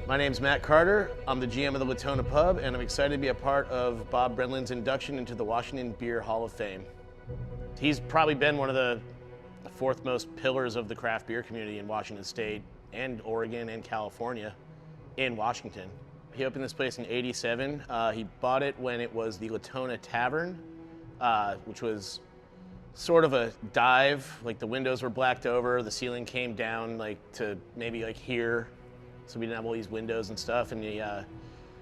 My name's Matt Carter. I'm the GM of the Latona Pub, and I'm excited to be a part of Bob Brenlin's induction into the Washington Beer Hall of Fame. He's probably been one of the fourth most pillars of the craft beer community in Washington State and Oregon and California in Washington. He opened this place in '87. He bought it when it was the Latona Tavern, which was sort of a dive. Like the windows were blacked over, the ceiling came down like to maybe like here. So we didn't have all these windows and stuff, and he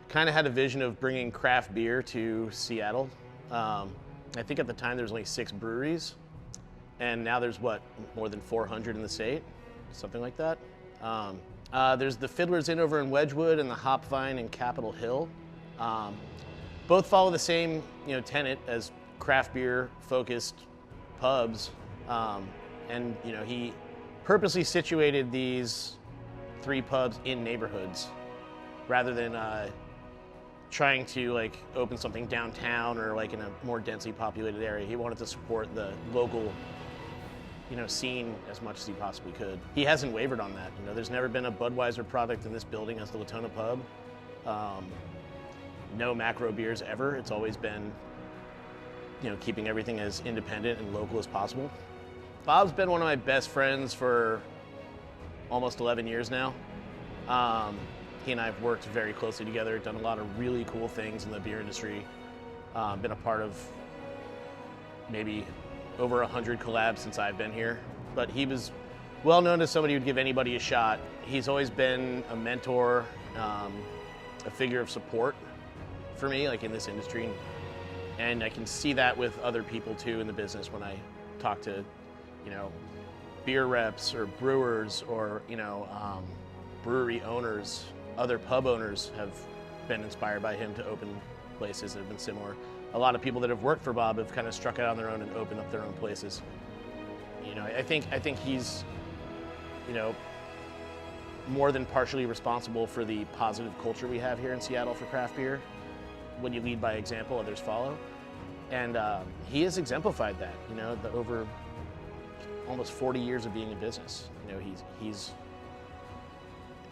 kind of had a vision of bringing craft beer to Seattle. I think at the time there was only 6 breweries, and now there's more than 400 in the state, something like that. There's the Fiddler's Inn over in Wedgwood and the Hop Vine in Capitol Hill. Both follow the same tenet as craft beer focused pubs, and he purposely situated these 3 pubs in neighborhoods rather than trying to open something downtown or in a more densely populated area. He wanted to support the local scene as much as he possibly could. He hasn't wavered on that. There's never been a Budweiser product in this building as the Latona Pub. No macro beers ever. It's always been keeping everything as independent and local as possible. Bob's been one of my best friends for almost 11 years now. He and I have worked very closely together, done a lot of really cool things in the beer industry, been a part of maybe over 100 collabs since I've been here. But he was well known as somebody who'd give anybody a shot. He's always been a mentor, a figure of support for me, in this industry. And I can see that with other people too in the business when I talk to, beer reps or brewers or, brewery owners. Other pub owners have been inspired by him to open places that have been similar. A lot of people that have worked for Bob have kind of struck out on their own and opened up their own places. I think he's, more than partially responsible for the positive culture we have here in Seattle for craft beer. When you lead by example, others follow. And he has exemplified that, the over almost 40 years of being in business.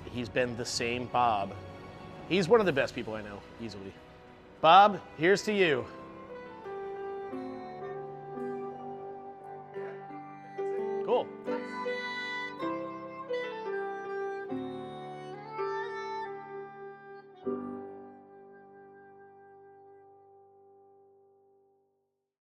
He's been the same Bob. He's one of the best people I know, easily. Bob, here's to you. Cool.